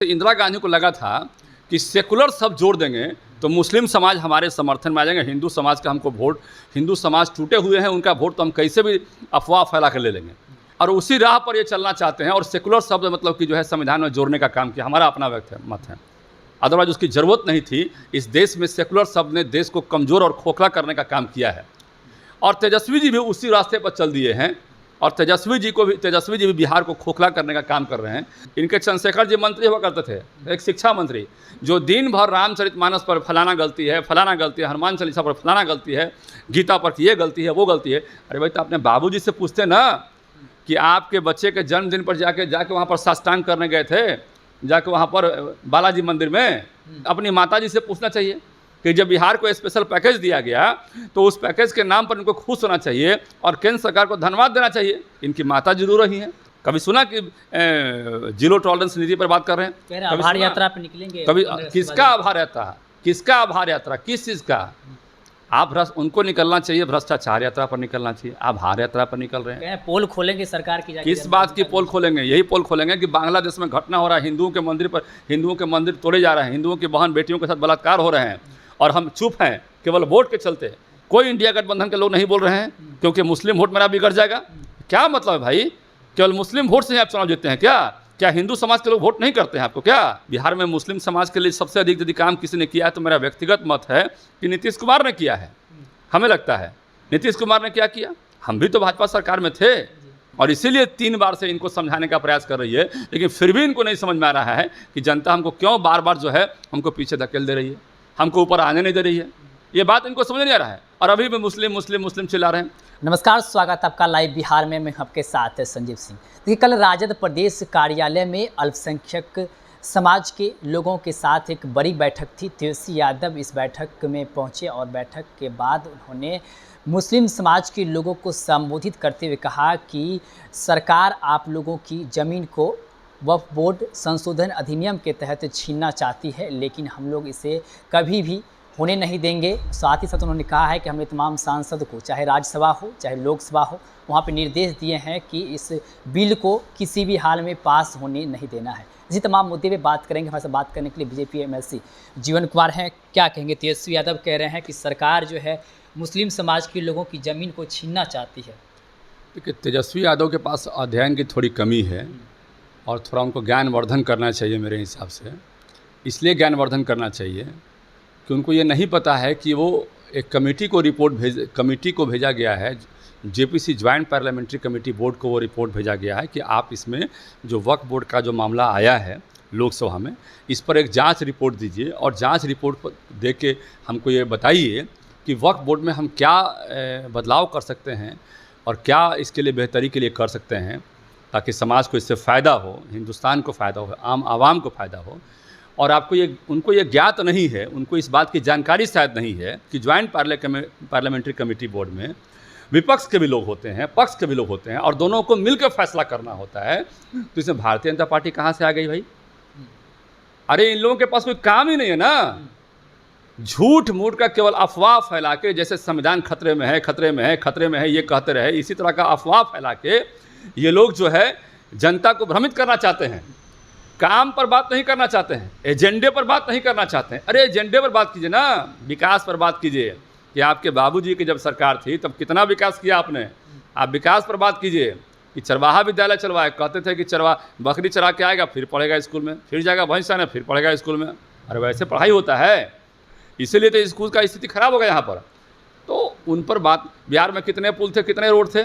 इंदिरा गांधी को लगा था कि सेकुलर सब जोड़ देंगे तो मुस्लिम समाज हमारे समर्थन में आ जाएंगे, हिंदू समाज का हमको वोट, हिंदू समाज टूटे हुए हैं, उनका वोट तो हम कैसे भी अफवाह फैला कर ले लेंगे। और उसी राह पर ये चलना चाहते हैं और सेकुलर शब्द मतलब कि जो है संविधान में जोड़ने का काम किया। हमारा अपना मत है, अदरवाइज उसकी ज़रूरत नहीं थी। इस देश में सेकुलर शब्द ने देश को कमज़ोर और खोखला करने का काम किया है और तेजस्वी जी भी उसी रास्ते पर चल दिए हैं और तेजस्वी जी भी बिहार को खोखला करने का काम कर रहे हैं। इनके चंद्रशेखर जी मंत्री हुआ करते थे, एक शिक्षा मंत्री, जो दिन भर रामचरितमानस पर फलाना गलती है, हनुमान चालीसा पर फलाना गलती है, गीता पर ये गलती है, वो गलती है। अरे भाई, तो अपने बाबूजी से पूछते ना कि आपके बच्चे के जन्मदिन पर जाके वहाँ पर साष्टांग करने गए थे, जाके वहाँ पर बालाजी मंदिर में, अपनी माता जी से पूछना चाहिए कि जब बिहार को स्पेशल पैकेज दिया गया तो उस पैकेज के नाम पर इनको खुश होना चाहिए और केंद्र सरकार को धन्यवाद देना चाहिए। इनकी माता जरूर रही हैं। कभी सुना कि जीरो टॉलरेंस नीति पर बात कर रहे हैं? आभार यात्रा पर निकलेंगे कभी? किसका आभार यात्रा? किसका आभार यात्रा? किस चीज़ का? आप उनको निकलना चाहिए, भ्रष्टाचार यात्रा पर निकलना चाहिए, आभार यात्रा पर निकल रहे हैं। पोल खोलेंगे सरकार की? किस बात की पोल खोलेंगे? यही पोल खोलेंगे कि बांग्लादेश में घटना हो रहा है, हिंदुओं के मंदिर तोड़े जा रहे हैं, हिंदुओं की बहन बेटियों के साथ बलात्कार हो रहे हैं और हम चुप हैं केवल वोट के चलते। कोई इंडिया गठबंधन के लोग नहीं बोल रहे हैं क्योंकि मुस्लिम वोट मेरा बिगड़ जाएगा। क्या मतलब है भाई? केवल मुस्लिम वोट से ही आप चुनाव जीतते हैं क्या हिंदू समाज के लोग वोट नहीं करते हैं आपको क्या? बिहार में मुस्लिम समाज के लिए सबसे अधिक यदि काम किसी ने किया है तो मेरा व्यक्तिगत मत है कि नीतीश कुमार ने किया है। हमें लगता है नीतीश कुमार ने क्या किया। हम भी तो भाजपा सरकार में थे और इसीलिए 3 बार से इनको समझाने का प्रयास कर रही है, लेकिन फिर भी इनको नहीं समझ में आ रहा है कि जनता हमको क्यों बार बार जो है हमको पीछे धकेल दे रही है, हमको ऊपर आने नहीं दे रही है। ये बात इनको समझ नहीं आ रहा है और अभी भी मुस्लिम चिल्ला रहे हैं। नमस्कार, स्वागत है आपका लाइव बिहार में। मैं आपके साथ संजीव सिंह। देखिए, कल राजद प्रदेश कार्यालय में अल्पसंख्यक समाज के लोगों के साथ एक बड़ी बैठक थी। तेजस्वी यादव इस बैठक में पहुंचे और बैठक के बाद उन्होंने मुस्लिम समाज के लोगों को संबोधित करते हुए कहा कि सरकार आप लोगों की ज़मीन को वक्फ बोर्ड संशोधन अधिनियम के तहत छीनना चाहती है, लेकिन हम लोग इसे कभी भी होने नहीं देंगे। साथ ही साथ उन्होंने कहा है कि हमने तमाम सांसद को, चाहे राज्यसभा हो चाहे लोकसभा हो, वहाँ पे निर्देश दिए हैं कि इस बिल को किसी भी हाल में पास होने नहीं देना है। इसी तमाम मुद्दे पे बात करेंगे। हमारे साथ बात करने के लिए बीजेपी एमएलसी जीवन कुमार हैं। क्या कहेंगे? तेजस्वी यादव कह रहे हैं कि सरकार जो है मुस्लिम समाज के लोगों की ज़मीन को छीनना चाहती है। देखिए, तेजस्वी यादव के पास अध्ययन की थोड़ी कमी है और थोड़ा उनको ज्ञानवर्धन करना चाहिए मेरे हिसाब से। इसलिए ज्ञानवर्धन करना चाहिए कि उनको ये नहीं पता है कि वो एक कमेटी को भेजा गया है, JPC joint parliamentary committee board को वो रिपोर्ट भेजा गया है कि आप इसमें जो वक्फ बोर्ड का जो मामला आया है लोकसभा में, इस पर एक जांच रिपोर्ट दीजिए और जांच रिपोर्ट पर दे के हमको ये बताइए कि वक्फ बोर्ड में हम क्या बदलाव कर सकते हैं और क्या इसके लिए बेहतरी के लिए कर सकते हैं ताकि समाज को इससे फ़ायदा हो, हिंदुस्तान को फ़ायदा हो, आम आवाम को फ़ायदा हो। और उनको ये ज्ञात नहीं है, उनको इस बात की जानकारी शायद नहीं है कि ज्वाइंट पार्लियामेंट्री कमेटी बोर्ड में विपक्ष के भी लोग होते हैं, पक्ष के भी लोग होते हैं और दोनों को मिलकर फैसला करना होता है। तो इसमें भारतीय जनता पार्टी कहाँ से आ गई भाई? अरे इन लोगों के पास कोई काम ही नहीं है ना, झूठ मूठ का केवल अफवाह फैला के, जैसे संविधान खतरे में है ये कहते रहे, इसी तरह का अफवाह फैला के ये लोग जो है जनता को भ्रमित करना चाहते हैं। काम पर बात नहीं करना चाहते हैं, एजेंडे पर बात नहीं करना चाहते हैं। अरे एजेंडे पर बात कीजिए ना, विकास पर बात कीजिए कि आपके बाबूजी की जब सरकार थी तब कितना विकास किया आपने। आप विकास पर बात कीजिए कि चरवाहा विद्यालय चलवाए, कहते थे कि बकरी चरा के आएगा फिर पढ़ेगा स्कूल में, फिर जाएगा भैंस चराने फिर पढ़ेगा स्कूल में। अरे वैसे पढ़ाई होता है? इसीलिए तो स्कूल का स्थिति खराब हो गया यहाँ पर। तो उन पर बात, बिहार में कितने पुल थे, कितने रोड थे,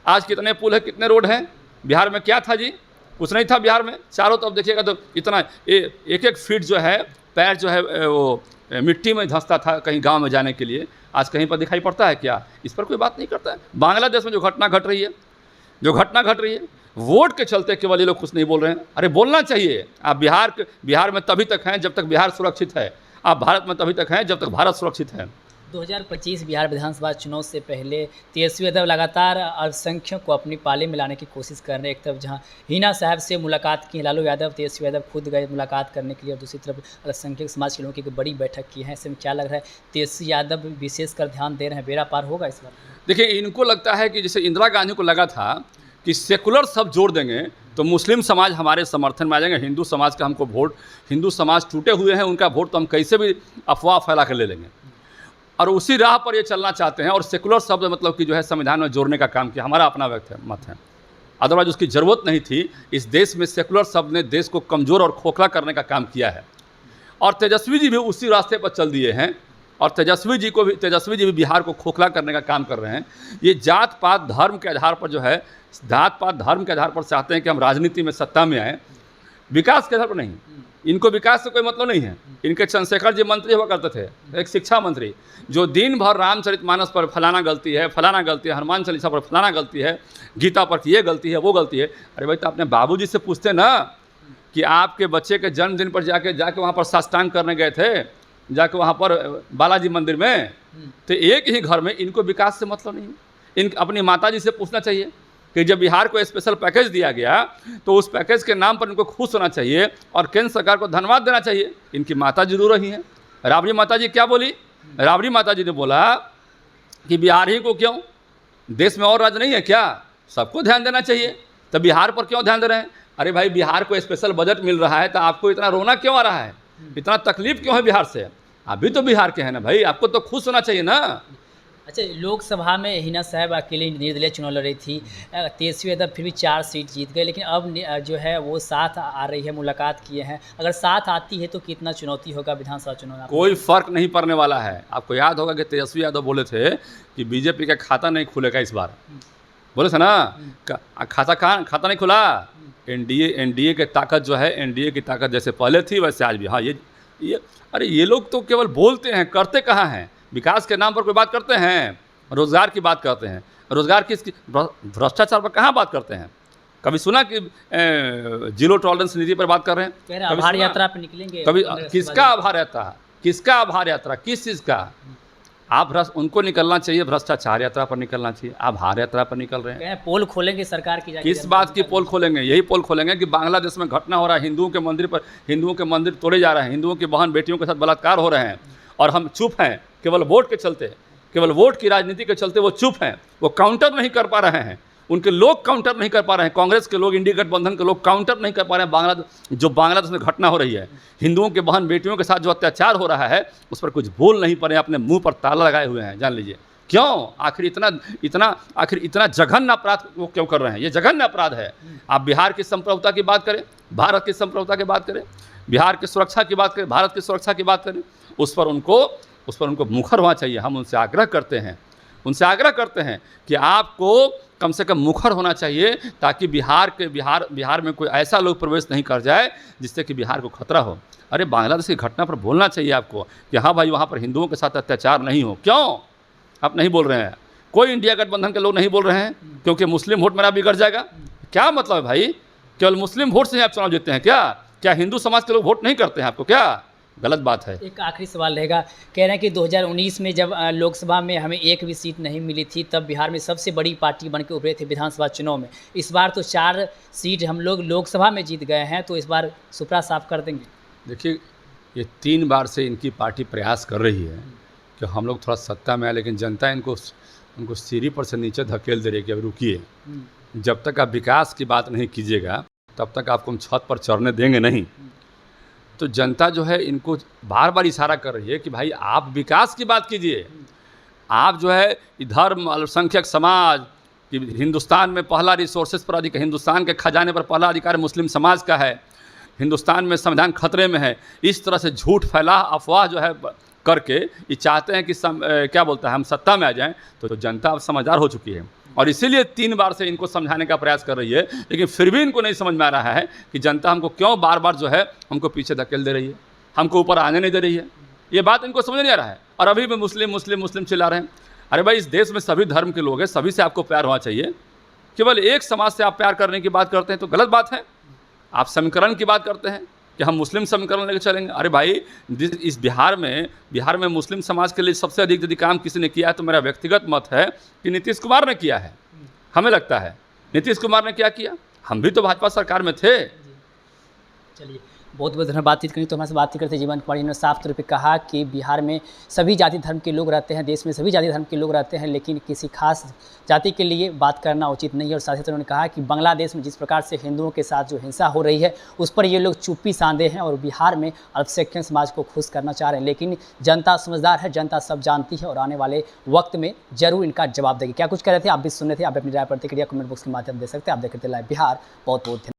आज कितने पुल है, कितने रोड हैं? बिहार में क्या था जी? कुछ नहीं था बिहार में। चारों तरफ देखिएगा तो इतना एक फीट जो है पैर जो है वो मिट्टी में धंसता था कहीं गांव में जाने के लिए, आज कहीं पर दिखाई पड़ता है क्या? इस पर कोई बात नहीं करता है। बांग्लादेश में जो घटना घट रही है वोट के चलते केवल ये लोग कुछ नहीं बोल रहे हैं। अरे बोलना चाहिए। आप बिहार में तभी तक हैं जब तक बिहार सुरक्षित है, आप भारत में तभी तक हैं जब तक भारत सुरक्षित है। 2025 बिहार विधानसभा चुनाव से पहले तेजस्वी यादव लगातार अल्पसंख्यक को अपनी पाले में लाने की कोशिश कर रहे हैं। एक तरफ जहां हिना साहब से मुलाकात की लालू यादव, तेजस्वी यादव खुद गए मुलाकात करने के लिए, और दूसरी तरफ अल्पसंख्यक समाज के लोगों की एक बड़ी बैठक की है। ऐसे में क्या लग रहा है, तेजस्वी यादव विशेषकर ध्यान दे रहे हैं, बेड़ा पार होगा इस बार? देखिए, इनको लगता है कि जैसे इंदिरा गांधी को लगा था कि सेकुलर शब्द जोड़ देंगे तो मुस्लिम समाज हमारे समर्थन में आ जाएंगे, हिंदू समाज का हमको वोट, हिंदू समाज टूटे हुए हैं, उनका वोट तो हम कैसे भी अफवाह फैला कर ले लेंगे। और उसी राह पर ये चलना चाहते हैं और सेकुलर शब्द मतलब कि जो है संविधान में जोड़ने का काम किया, हमारा अपना मत है। अदरवाइज उसकी ज़रूरत नहीं थी। इस देश में सेकुलर शब्द ने देश को कमज़ोर और खोखला करने का काम किया है और तेजस्वी जी भी उसी रास्ते पर चल दिए हैं और तेजस्वी जी भी बिहार को खोखला करने का काम कर रहे हैं। ये जात पात धर्म के आधार पर जो है, जात पात धर्म के आधार पर चाहते हैं कि हम राजनीति में सत्ता में आए, विकास के आधार पर नहीं। इनको विकास से कोई मतलब नहीं है। इनके चंद्रशेखर जी मंत्री हुआ करते थे, एक शिक्षा मंत्री, जो दिन भर रामचरितमानस पर फलाना गलती है, हनुमान चालीसा पर फलाना गलती है, गीता पर ये गलती है, वो गलती है। अरे भाई, तो अपने बाबूजी से पूछते ना कि आपके बच्चे के जन्मदिन पर जाके वहाँ पर साष्टांग करने गए थे, जाके वहाँ पर बालाजी मंदिर में, तो एक ही घर में इनको विकास से मतलब नहीं। इन अपनी माताजी से पूछना चाहिए कि जब बिहार को स्पेशल पैकेज दिया गया तो उस पैकेज के नाम पर इनको खुश होना चाहिए और केंद्र सरकार को धन्यवाद देना चाहिए। इनकी माता जी रो रही हैं। राबड़ी माता जी क्या बोली? राबड़ी माता जी ने बोला कि बिहार ही को क्यों, देश में और राज्य नहीं है क्या, सबको ध्यान देना चाहिए, तो बिहार पर क्यों ध्यान दे रहे हैं? अरे भाई, बिहार को स्पेशल बजट मिल रहा है तो आपको इतना रोना क्यों आ रहा है, इतना तकलीफ क्यों है बिहार से? आप भी तो बिहार के हैं ना भाई, आपको तो खुश होना चाहिए ना। अच्छा, लोकसभा में हिना साहब अकेले निर्दलीय चुनाव लड़ रही थी, तेजस्वी यादव फिर भी 4 सीट जीत गए, लेकिन अब जो है वो साथ आ रही है, मुलाकात किए हैं। अगर साथ आती है तो कितना चुनौती होगा विधानसभा चुनाव? कोई फर्क नहीं पड़ने वाला है। आपको याद होगा कि तेजस्वी यादव बोले थे कि बीजेपी का खाता नहीं खुलेगा इस बार, बोले थे ना, खाता नहीं खुला। एनडीए की ताकत जो है, एनडीए की ताकत जैसे पहले थी वैसे आज भी। हाँ, ये अरे ये लोग तो केवल बोलते हैं, करते कहाँ हैं? विकास के नाम पर कोई बात करते हैं? रोज़गार की बात करते हैं, रोज़गार किसकी, भ्रष्टाचार पर कहाँ बात करते हैं? कभी सुना कि जीरो टॉलरेंस नीति पर बात कर रहे हैं? आभार यात्रा पर निकलेंगे कभी? किसका आभार यात्रा, किसका आभार यात्रा, किस चीज़ का? आप उनको निकलना चाहिए, भ्रष्टाचार यात्रा पर निकलना चाहिए, आभार यात्रा पर निकल रहे हैं। पोल खोलेंगे सरकार की? किस बात की पोल खोलेंगे? यही पोल खोलेंगे कि बांग्लादेश में घटना हो रहा है, हिंदुओं के मंदिर तोड़े जा रहे हैं, हिंदुओं की बहन बेटियों के साथ बलात्कार हो रहे हैं और हम चुप हैं। केवल वोट के चलते, केवल वोट की राजनीति के चलते वो चुप हैं, वो काउंटर नहीं कर पा रहे हैं, उनके लोग काउंटर नहीं कर पा रहे हैं, कांग्रेस के लोग, इंडिया गठबंधन के लोग काउंटर नहीं कर पा रहे हैं। बांग्लादेश में घटना हो रही है, हिंदुओं के बहन बेटियों के साथ जो अत्याचार हो रहा है, उस पर कुछ बोल नहीं पा रहे हैं, अपने मुंह पर ताला लगाए हुए हैं। जान लीजिए क्यों, आखिर इतना जघन्य अपराध वो क्यों कर रहे हैं? ये जघन्य अपराध है। आप बिहार की संप्रभुता की बात करें, भारत की संप्रभुता की बात करें, बिहार की सुरक्षा की बात करें, भारत की सुरक्षा की बात करें, उस पर उनको मुखर होना चाहिए। हम उनसे आग्रह करते हैं कि आपको कम से कम मुखर होना चाहिए, ताकि बिहार में कोई ऐसा लोग प्रवेश नहीं कर जाए जिससे कि बिहार को खतरा हो। अरे, बांग्लादेश की घटना पर बोलना चाहिए आपको कि हाँ भाई, वहाँ पर हिंदुओं के साथ अत्याचार नहीं हो। क्यों आप नहीं बोल रहे हैं? कोई इंडिया गठबंधन के लोग नहीं बोल रहे हैं क्योंकि मुस्लिम वोट मेरा बिगड़ जाएगा। क्या मतलब है भाई? केवल मुस्लिम वोट से ही आप चुनाव जीतते हैं क्या हिंदू समाज के लोग वोट नहीं करते हैं आपको? क्या गलत बात है। एक आखिरी सवाल रहेगा, कह रहे हैं कि 2019 में जब लोकसभा में हमें एक भी सीट नहीं मिली थी, तब बिहार में सबसे बड़ी पार्टी बन के उभरे थे विधानसभा चुनाव में। इस बार तो 4 सीट हम लोग लोकसभा में जीत गए हैं, तो इस बार सुपड़ा साफ कर देंगे? देखिए, ये 3 बार से इनकी पार्टी प्रयास कर रही है कि हम लोग थोड़ा सत्ता में आए, लेकिन जनता उनको सीढ़ी पर से नीचे धकेल दे रही है कि अब रुकिए, जब तक आप विकास की बात नहीं कीजिएगा तब तक आपको हम छत पर चढ़ने देंगे नहीं। तो जनता जो है इनको बार बार इशारा कर रही है कि भाई आप विकास की बात कीजिए। आप जो है धर्म, अल्पसंख्यक समाज, कि हिंदुस्तान में पहला रिसोर्सेज पर अधिकार, हिंदुस्तान के खजाने पर पहला अधिकार मुस्लिम समाज का है, हिंदुस्तान में संविधान खतरे में है, इस तरह से झूठ फैला अफवाह जो है करके ये चाहते हैं कि क्या बोलता है, हम सत्ता में आ जाएं। तो जनता अब समझदार हो चुकी है और इसीलिए 3 बार से इनको समझाने का प्रयास कर रही है, लेकिन फिर भी इनको नहीं समझ में आ रहा है कि जनता हमको क्यों बार बार जो है हमको पीछे धकेल दे रही है, हमको ऊपर आने नहीं दे रही है। ये बात इनको समझ नहीं आ रहा है और अभी भी मुस्लिम चिल्ला रहे हैं। अरे भाई, इस देश में सभी धर्म के लोग हैं, सभी से आपको प्यार होना चाहिए। केवल एक समाज से आप प्यार करने की बात करते हैं तो गलत बात है। आप समीकरण की बात करते हैं कि हम मुस्लिम समीकरण लेकर चलेंगे। अरे भाई, इस बिहार में मुस्लिम समाज के लिए सबसे अधिक यदि काम किसी ने किया है तो मेरा व्यक्तिगत मत है कि नीतीश कुमार ने किया है। हमें लगता है नीतीश कुमार ने क्या किया, हम भी तो भाजपा सरकार में थे। चलिए, बहुत बहुत धन्यवाद। बातचीत करी तो हमारे से बातचीत करते जीवन कुमार ने साफ तौर पे कहा कि बिहार में सभी जाति धर्म के लोग रहते हैं, देश में सभी जाति धर्म के लोग रहते हैं, लेकिन किसी खास जाति के लिए बात करना उचित नहीं है। और साथ ही उन्होंने कहा कि बांग्लादेश में जिस प्रकार से हिंदुओं के साथ जो हिंसा हो रही है उस पर ये लोग चुप्पी साधे हैं और बिहार में अल्पसंख्यक समाज को खुश करना चाह रहे हैं, लेकिन जनता समझदार है, जनता सब जानती है और आने वाले वक्त में जरूर इनका जवाब देगी। क्या कुछ कह रहे थे आप भी सुन रहे थे, आप अपनी राय प्रतिक्रिया कमेंट बॉक्स के माध्यम दे सकते हैं। आप देखते लाइव बिहार। बहुत बहुत